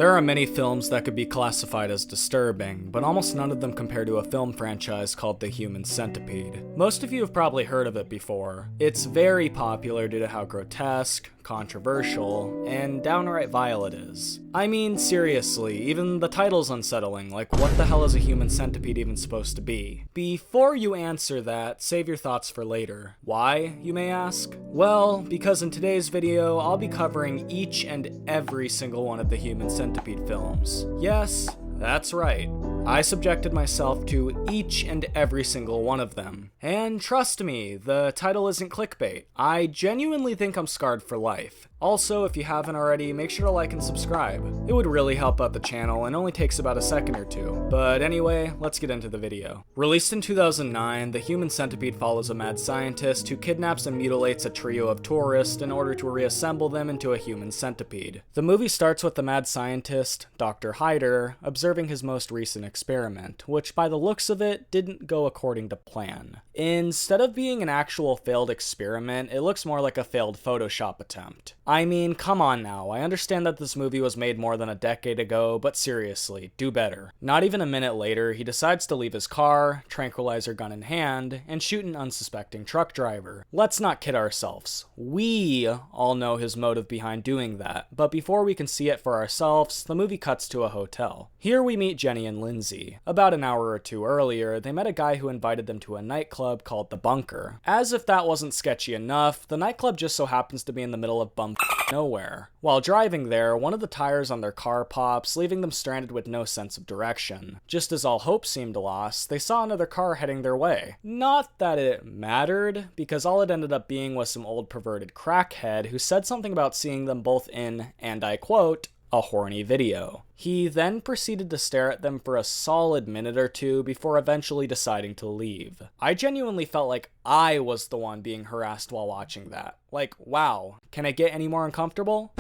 There are many films that could be classified as disturbing, but almost none of them compare to a film franchise called the Human Centipede. Most of you have probably heard of it before. It's very popular due to how grotesque, controversial, and downright vile it is. I mean, seriously, even the title's unsettling, like what the hell is a human centipede even supposed to be? Before you answer that, save your thoughts for later. Why, you may ask? Well, because in today's video, I'll be covering each and every single one of the Human Centipede films. Yes, that's right. I subjected myself to each and every single one of them. And trust me, the title isn't clickbait. I genuinely think I'm scarred for life. Also, if you haven't already, make sure to like and subscribe. It would really help out the channel and only takes about a second or two. But anyway, let's get into the video. Released in 2009, The Human Centipede follows a mad scientist who kidnaps and mutilates a trio of tourists in order to reassemble them into a human centipede. The movie starts with the mad scientist, Dr. Hyder, observing his most recent experiment, which by the looks of it, didn't go according to plan. Instead of being an actual failed experiment, it looks more like a failed Photoshop attempt. I mean, come on now, I understand that this movie was made more than a decade ago, but seriously, do better. Not even a minute later, he decides to leave his car, tranquilizer gun in hand, and shoot an unsuspecting truck driver. Let's not kid ourselves. We all know his motive behind doing that, but before we can see it for ourselves, the movie cuts to a hotel. Here we meet Jenny and Lindsay. About an hour or two earlier, they met a guy who invited them to a nightclub called The Bunker. As if that wasn't sketchy enough, the nightclub just so happens to be in the middle of nowhere. While driving there, one of the tires on their car pops, leaving them stranded with no sense of direction. Just as all hope seemed lost, they saw another car heading their way. Not that it mattered, because all it ended up being was some old perverted crackhead who said something about seeing them both in, and I quote, a horny video. He then proceeded to stare at them for a solid minute or two before eventually deciding to leave. I genuinely felt like I was the one being harassed while watching that. Like, wow, can it get any more uncomfortable?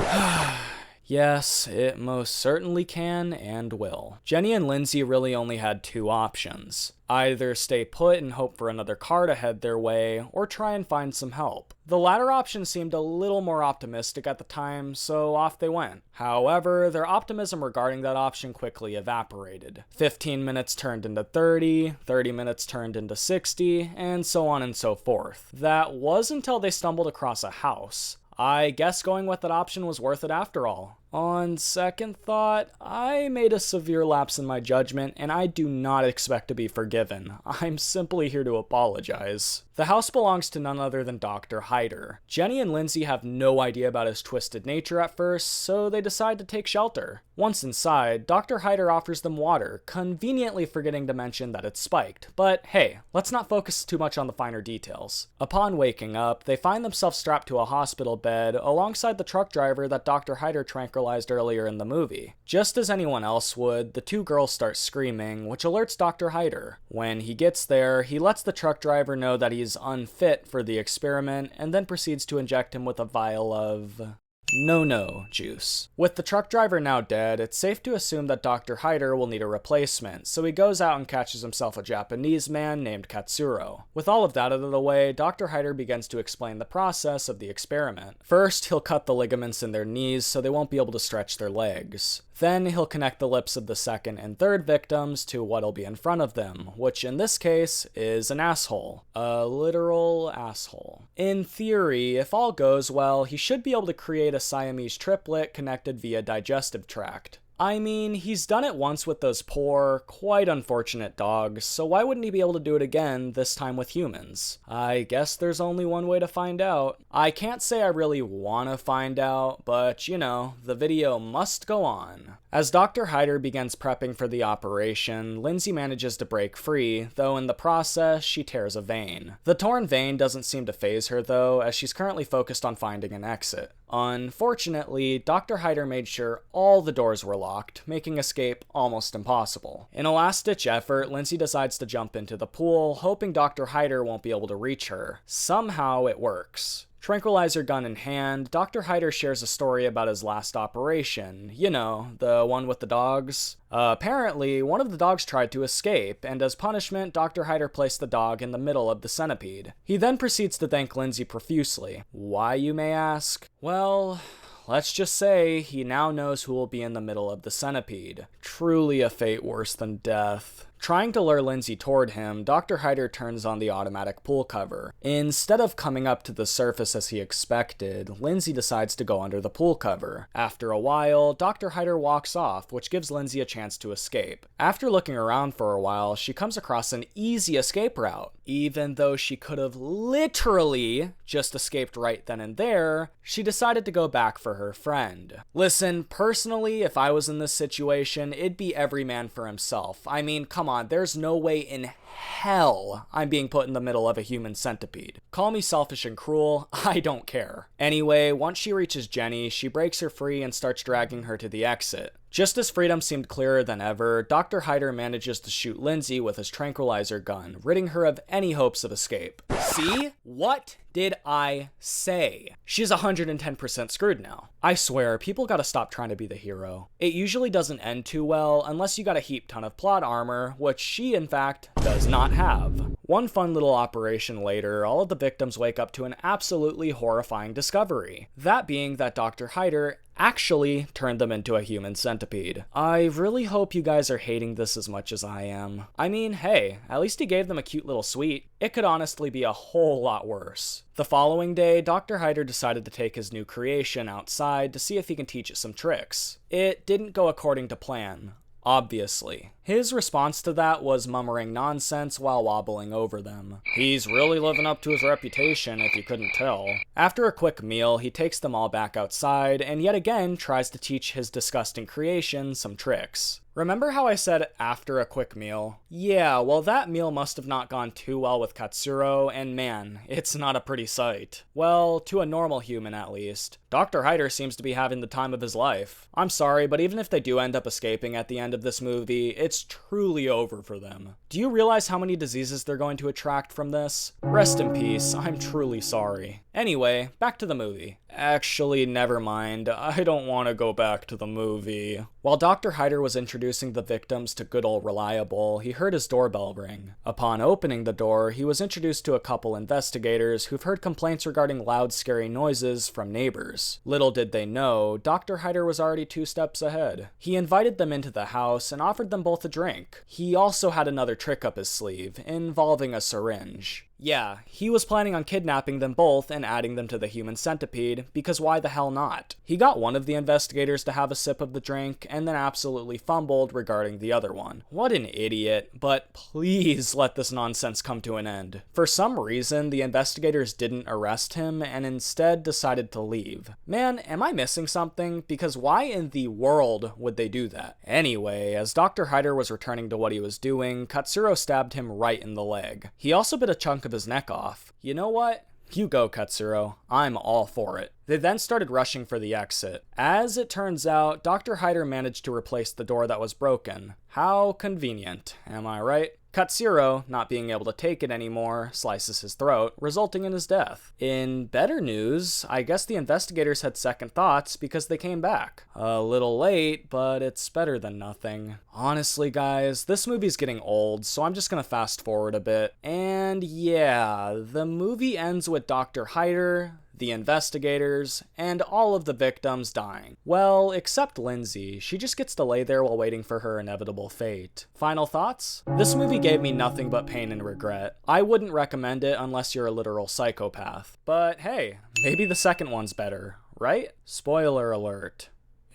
Yes, it most certainly can and will. Jenny and Lindsay really only had two options. Either stay put and hope for another car to head their way, or try and find some help. The latter option seemed a little more optimistic at the time, so off they went. However, their optimism regarding that option quickly evaporated. 15 minutes turned into 30, 30 minutes turned into 60, and so on and so forth. That was until they stumbled across a house. I guess going with that option was worth it after all. On second thought, I made a severe lapse in my judgment, and I do not expect to be forgiven. I'm simply here to apologize. The house belongs to none other than Dr. Hyder. Jenny and Lindsay have no idea about his twisted nature at first, so they decide to take shelter. Once inside, Dr. Hyder offers them water, conveniently forgetting to mention that it's spiked. But hey, let's not focus too much on the finer details. Upon waking up, they find themselves strapped to a hospital bed alongside the truck driver that Dr. Hyder tranquilized earlier in the movie. Just as anyone else would, the two girls start screaming, which alerts Dr. Hyder. When he gets there, he lets the truck driver know that he's unfit for the experiment, and then proceeds to inject him with a vial of no juice. With the truck driver now dead, it's safe to assume that Dr. Hyder will need a replacement, so he goes out and catches himself a Japanese man named Katsuro. With all of that out of the way, Dr. Hyder begins to explain the process of the experiment. First, he'll cut the ligaments in their knees so they won't be able to stretch their legs. Then he'll connect the lips of the second and third victims to what'll be in front of them, which in this case is an asshole. A literal asshole. In theory, if all goes well, he should be able to create a Siamese triplet connected via digestive tract. I mean, he's done it once with those poor, quite unfortunate dogs, so why wouldn't he be able to do it again, this time with humans? I guess there's only one way to find out. I can't say I really want to find out, but you know, the video must go on. As Dr. Hyder begins prepping for the operation, Lindsay manages to break free, though in the process, she tears a vein. The torn vein doesn't seem to faze her though, as she's currently focused on finding an exit. Unfortunately, Dr. Hyder made sure all the doors were locked, making escape almost impossible. In a last-ditch effort, Lindsay decides to jump into the pool, hoping Dr. Hyder won't be able to reach her. Somehow it works. Tranquilizer gun in hand, Dr. Hyder shares a story about his last operation. You know, the one with the dogs. Apparently, one of the dogs tried to escape, and as punishment, Dr. Hyder placed the dog in the middle of the centipede. He then proceeds to thank Lindsay profusely. Why, you may ask? Well, let's just say he now knows who will be in the middle of the centipede. Truly a fate worse than death. Trying to lure Lindsay toward him, Dr. Hyder turns on the automatic pool cover. Instead of coming up to the surface as he expected, Lindsay decides to go under the pool cover. After a while, Dr. Hyder walks off, which gives Lindsay a chance to escape. After looking around for a while, she comes across an easy escape route. Even though she could have literally just escaped right then and there, she decided to go back for her friend. Listen, personally, if I was in this situation, it'd be every man for himself. I mean, come on, there's no way in hell I'm being put in the middle of a human centipede. Call me selfish and cruel, I don't care. Anyway, once she reaches Jenny, she breaks her free and starts dragging her to the exit. Just as freedom seemed clearer than ever, Dr. Hyder manages to shoot Lindsay with his tranquilizer gun, ridding her of any hopes of escape. See? What did I say? She's 110% screwed now. I swear, people gotta stop trying to be the hero. It usually doesn't end too well unless you got a heap ton of plot armor, which she, in fact, does not have. One fun little operation later, all of the victims wake up to an absolutely horrifying discovery. That being that Dr. Hyder actually turned them into a human centipede. I really hope you guys are hating this as much as I am. I mean, hey, at least he gave them a cute little sweet. It could honestly be a whole lot worse. The following day, Dr. Hyder decided to take his new creation outside to see if he can teach it some tricks. It didn't go according to plan. Obviously. His response to that was murmuring nonsense while wobbling over them. He's really living up to his reputation, if you couldn't tell. After a quick meal, he takes them all back outside and yet again tries to teach his disgusting creation some tricks. Remember how I said after a quick meal? Yeah, well that meal must have not gone too well with Katsuro, and man, it's not a pretty sight. Well, to a normal human at least. Dr. Hyder seems to be having the time of his life. I'm sorry, but even if they do end up escaping at the end of this movie, it's truly over for them. Do you realize how many diseases they're going to attract from this? Rest in peace, I'm truly sorry. Anyway, back to the movie. Actually, never mind. I don't want to go back to the movie. While Dr. Hyder was introducing the victims to good old Reliable, he heard his doorbell ring. Upon opening the door, he was introduced to a couple investigators who've heard complaints regarding loud, scary noises from neighbors. Little did they know, Dr. Hyder was already 2 steps ahead. He invited them into the house and offered them both a drink. He also had another trick up his sleeve, involving a syringe. Yeah, he was planning on kidnapping them both and adding them to the human centipede, because why the hell not? He got one of the investigators to have a sip of the drink, and then absolutely fumbled regarding the other one. What an idiot, but please let this nonsense come to an end. For some reason, the investigators didn't arrest him, and instead decided to leave. Man, am I missing something? Because why in the world would they do that? Anyway, as Dr. Hyder was returning to what he was doing, Katsuro stabbed him right in the leg. He also bit a chunk of his neck off. You know what? You go, Katsuro. I'm all for it. They then started rushing for the exit. As it turns out, Dr. Hyder managed to replace the door that was broken. How convenient, am I right? Katsuro, not being able to take it anymore, slices his throat, resulting in his death. In better news, I guess the investigators had second thoughts because they came back. A little late, but it's better than nothing. Honestly, guys, this movie's getting old, so I'm just gonna fast forward a bit. And yeah, the movie ends with Dr. Hyder, the investigators, and all of the victims dying. Well, except Lindsay. She just gets to lay there while waiting for her inevitable fate. Final thoughts? This movie gave me nothing but pain and regret. I wouldn't recommend it unless you're a literal psychopath. But hey, maybe the second one's better, right? Spoiler alert.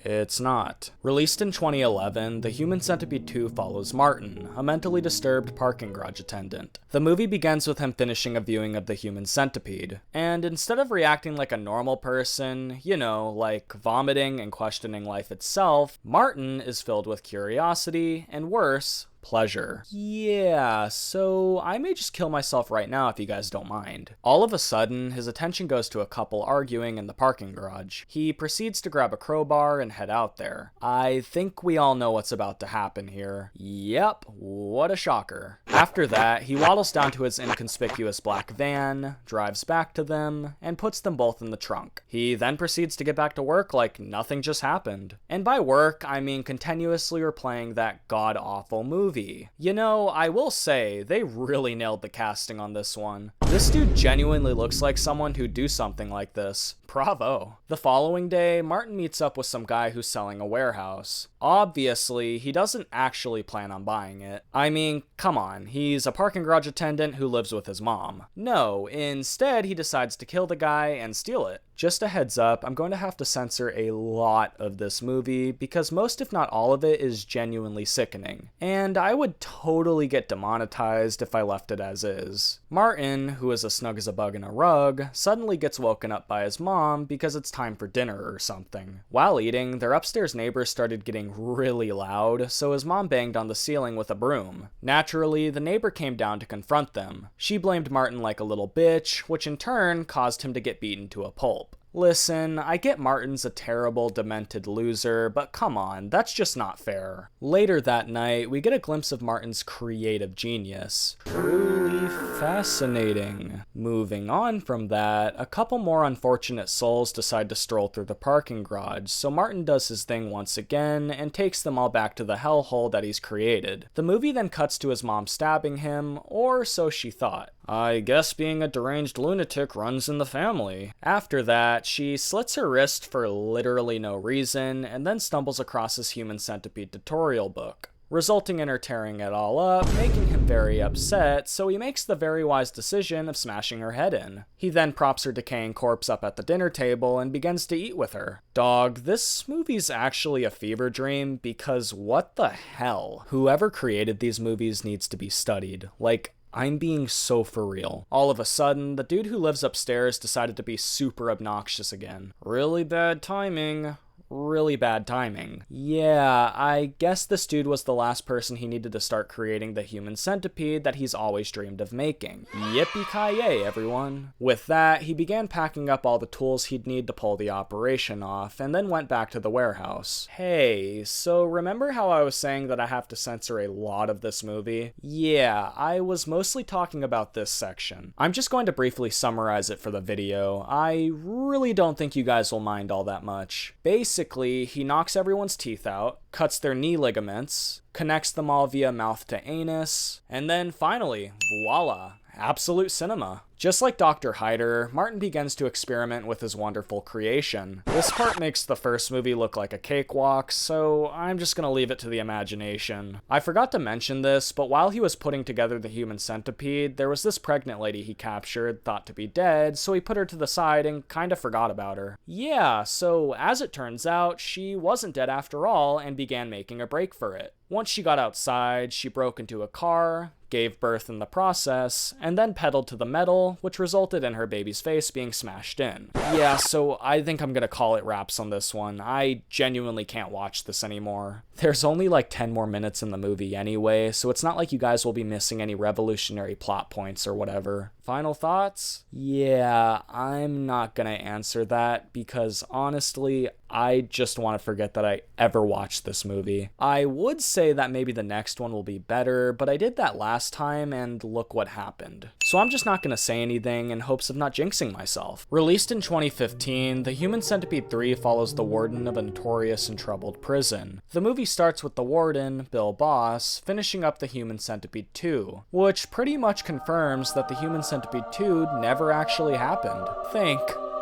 It's not. Released in 2011, The Human Centipede 2 follows Martin, a mentally disturbed parking garage attendant. The movie begins with him finishing a viewing of The Human Centipede, and instead of reacting like a normal person, you know, like vomiting and questioning life itself, Martin is filled with curiosity, and worse, pleasure. Yeah, so I may just kill myself right now if you guys don't mind. All of a sudden, his attention goes to a couple arguing in the parking garage. He proceeds to grab a crowbar and head out there. I think we all know what's about to happen here. Yep, what a shocker. After that, he waddles down to his inconspicuous black van, drives back to them, and puts them both in the trunk. He then proceeds to get back to work like nothing just happened. And by work, I mean continuously replaying that god-awful movie. You know, I will say, they really nailed the casting on this one. This dude genuinely looks like someone who'd do something like this. Bravo. The following day, Martin meets up with some guy who's selling a warehouse. Obviously, he doesn't actually plan on buying it. I mean, come on, he's a parking garage attendant who lives with his mom. No, instead he decides to kill the guy and steal it. Just a heads up, I'm going to have to censor a lot of this movie because most if not all of it is genuinely sickening. And I would totally get demonetized if I left it as is. Martin, who is as snug as a bug in a rug, suddenly gets woken up by his mom because it's time for dinner or something. While eating, their upstairs neighbors started getting really loud, so his mom banged on the ceiling with a broom. Naturally, the neighbor came down to confront them. She blamed Martin like a little bitch, which in turn caused him to get beaten to a pulp. Listen, I get Martin's a terrible, demented loser, but come on, that's just not fair. Later that night, we get a glimpse of Martin's creative genius. Truly fascinating. Moving on from that, a couple more unfortunate souls decide to stroll through the parking garage, so Martin does his thing once again and takes them all back to the hellhole that he's created. The movie then cuts to his mom stabbing him, or so she thought. I guess being a deranged lunatic runs in the family. After that, she slits her wrist for literally no reason, and then stumbles across his Human Centipede tutorial book, resulting in her tearing it all up, making him very upset, so he makes the very wise decision of smashing her head in. He then props her decaying corpse up at the dinner table and begins to eat with her. Dog, this movie's actually a fever dream because what the hell? Whoever created these movies needs to be studied. Like, I'm being so for real. All of a sudden, the dude who lives upstairs decided to be super obnoxious again. Really bad timing. Really bad timing. Yeah, I guess this dude was the last person he needed to start creating the Human Centipede that he's always dreamed of making. Yippee-ki-yay, everyone. With that, he began packing up all the tools he'd need to pull the operation off, and then went back to the warehouse. Hey, so remember how I was saying that I have to censor a lot of this movie? Yeah, I was mostly talking about this section. I'm just going to briefly summarize it for the video. I really don't think you guys will mind all that much. Basically, he knocks everyone's teeth out, cuts their knee ligaments, connects them all via mouth to anus, and then finally, voila, absolute cinema. Just like Dr. Hyder, Martin begins to experiment with his wonderful creation. This part makes the first movie look like a cakewalk, so I'm just gonna leave it to the imagination. I forgot to mention this, but while he was putting together the Human Centipede, there was this pregnant lady he captured, thought to be dead, so he put her to the side and kinda forgot about her. Yeah, so as it turns out, she wasn't dead after all and began making a break for it. Once she got outside, she broke into a car, gave birth in the process, and then pedaled to the metal, which resulted in her baby's face being smashed in. Yeah, so I think I'm gonna call it wraps on this one. I genuinely can't watch this anymore. There's only like 10 more minutes in the movie anyway, so it's not like you guys will be missing any revolutionary plot points or whatever. Final thoughts? Yeah, I'm not gonna answer that because honestly, I just want to forget that I ever watched this movie. I would say that maybe the next one will be better, but I did that last time and look what happened. So I'm just not gonna say anything in hopes of not jinxing myself. Released in 2015, The Human Centipede 3 follows the warden of a notorious and troubled prison. The movie starts with the warden, Bill Boss, finishing up The Human Centipede 2, which pretty much confirms that The Human Centipede 2 never actually happened. Thank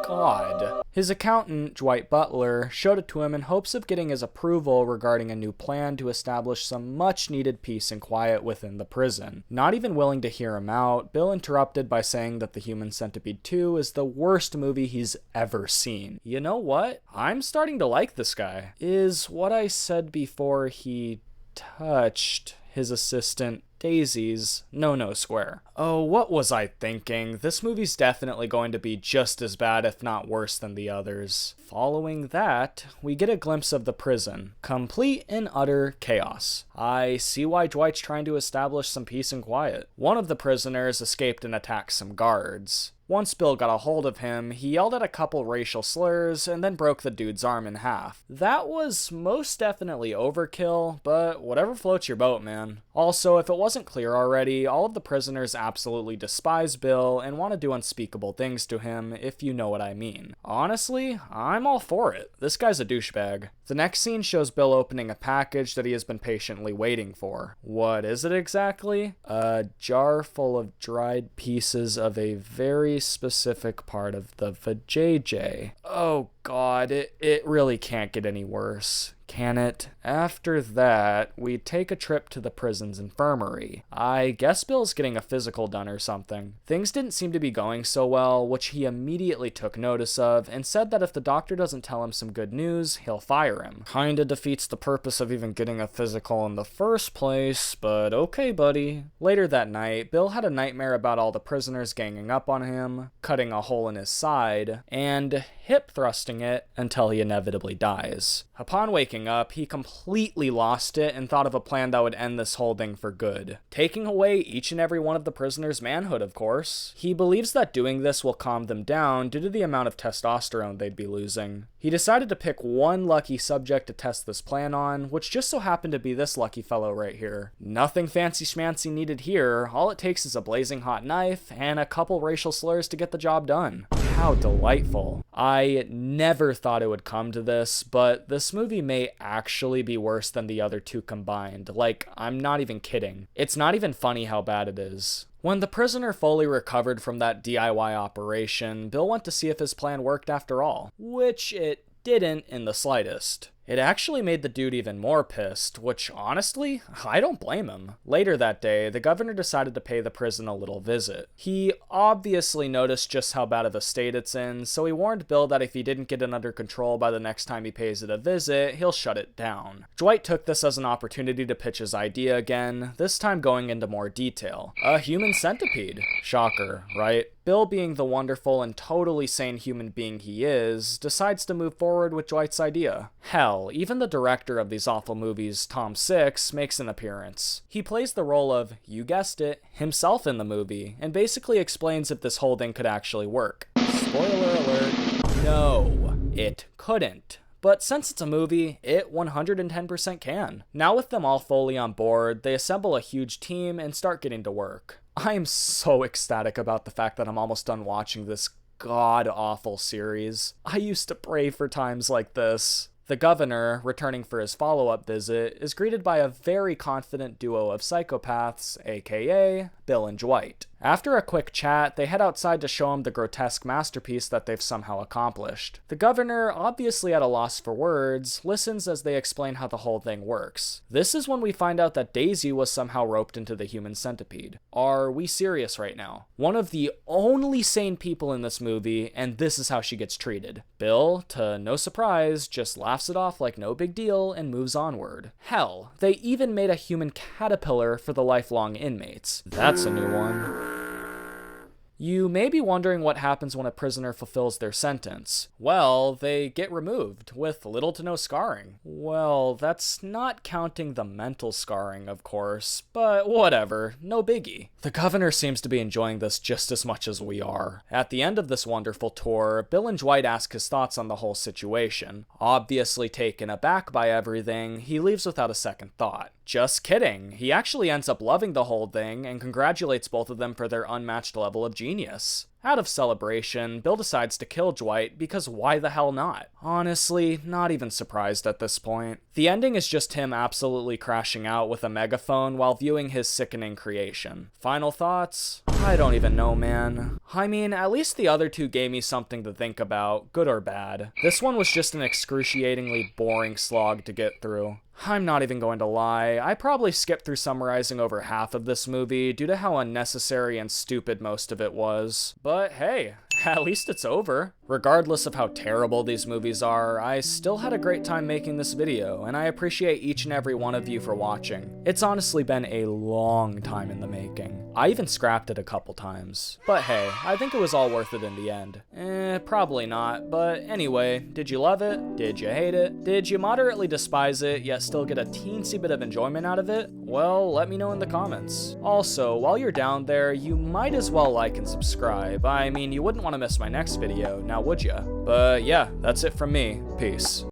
God. His accountant, Dwight Butler, showed it to him in hopes of getting his approval regarding a new plan to establish some much-needed peace and quiet within the prison. Not even willing to hear him out, Bill interrupted by saying that The Human Centipede 2 is the worst movie he's ever seen. You know what? I'm starting to like this guy. Is what I said before he touched his assistant Daisy's no-no square. Oh, what was I thinking? This movie's definitely going to be just as bad, if not worse, than the others. Following that, we get a glimpse of the prison, complete and utter chaos. I see why Dwight's trying to establish some peace and quiet. One of the prisoners escaped and attacked some guards. Once Bill got a hold of him, he yelled at a couple racial slurs and then broke the dude's arm in half. That was most definitely overkill, but whatever floats your boat, man. Also, if it wasn't clear already, all of the prisoners absolutely despise Bill and want to do unspeakable things to him, if you know what I mean. Honestly, I'm all for it. This guy's a douchebag. The next scene shows Bill opening a package that he has been patiently waiting for. What is it exactly? A jar full of dried pieces of a very specific part of the vajayjay. Oh god, it really can't get any worse, can it? After that, we take a trip to the prison's infirmary. I guess Bill's getting a physical done or something. Things didn't seem to be going so well, which he immediately took notice of, and said that if the doctor doesn't tell him some good news, he'll fire him. Kinda defeats the purpose of even getting a physical in the first place, but okay, buddy. Later that night, Bill had a nightmare about all the prisoners ganging up on him, cutting a hole in his side, and hip thrusting it until he inevitably dies. Upon waking up, he completely lost it and thought of a plan that would end this whole thing for good. Taking away each and every one of the prisoners' manhood, of course. He believes that doing this will calm them down due to the amount of testosterone they'd be losing. He decided to pick one lucky subject to test this plan on, which just so happened to be this lucky fellow right here. Nothing fancy schmancy needed here, all it takes is a blazing hot knife and a couple racial slurs to get the job done. How delightful. I never thought it would come to this, but this movie may actually be worse than the other two combined. Like, I'm not even kidding. It's not even funny how bad it is. When the prisoner fully recovered from that DIY operation, Bill went to see if his plan worked after all, which it didn't in the slightest. It actually made the dude even more pissed, which honestly, I don't blame him. Later that day, the governor decided to pay the prison a little visit. He obviously noticed just how bad of a state it's in, so he warned Bill that if he didn't get it under control by the next time he pays it a visit, he'll shut it down. Dwight took this as an opportunity to pitch his idea again, this time going into more detail. A human centipede. Shocker, right? Bill, being the wonderful and totally sane human being he is, decides to move forward with Dwight's idea. Hell, even the director of these awful movies, Tom Six, makes an appearance. He plays the role of, you guessed it, himself in the movie, and basically explains if this whole thing could actually work. Spoiler alert, no, it couldn't. But since it's a movie, it 110% can. Now with them all fully on board, they assemble a huge team and start getting to work. I am so ecstatic about the fact that I'm almost done watching this god-awful series. I used to pray for times like this. The governor, returning for his follow-up visit, is greeted by a very confident duo of psychopaths, aka Bill and Dwight. After a quick chat, they head outside to show him the grotesque masterpiece that they've somehow accomplished. The governor, obviously at a loss for words, listens as they explain how the whole thing works. This is when we find out that Daisy was somehow roped into the Human Centipede. Are we serious right now? One of the only sane people in this movie, and this is how she gets treated. Bill, to no surprise, just laughs it off like no big deal and moves onward. Hell, they even made a human caterpillar for the lifelong inmates. That's a new one. You may be wondering what happens when a prisoner fulfills their sentence. Well, they get removed, with little to no scarring. Well, that's not counting the mental scarring, of course, but whatever, no biggie. The governor seems to be enjoying this just as much as we are. At the end of this wonderful tour, Bill and Dwight ask his thoughts on the whole situation. Obviously taken aback by everything, he leaves without a second thought. Just kidding. He actually ends up loving the whole thing and congratulates both of them for their unmatched level of genius. Out of celebration, Bill decides to kill Dwight because why the hell not? Honestly, not even surprised at this point. The ending is just him absolutely crashing out with a megaphone while viewing his sickening creation. Final thoughts? I don't even know, man. I mean, at least the other two gave me something to think about, good or bad. This one was just an excruciatingly boring slog to get through. I'm not even going to lie, I probably skipped through summarizing over half of this movie due to how unnecessary and stupid most of it was. But hey, at least it's over. Regardless of how terrible these movies are, I still had a great time making this video, and I appreciate each and every one of you for watching. It's honestly been a long time in the making. I even scrapped it a couple times. But hey, I think it was all worth it in the end. Probably not, but anyway, did you love it? Did you hate it? Did you moderately despise it, yet still get a teensy bit of enjoyment out of it? Well, let me know in the comments. Also, while you're down there, you might as well like and subscribe. I mean, you wouldn't want to miss my next video, now would ya? But yeah, that's it from me. Peace.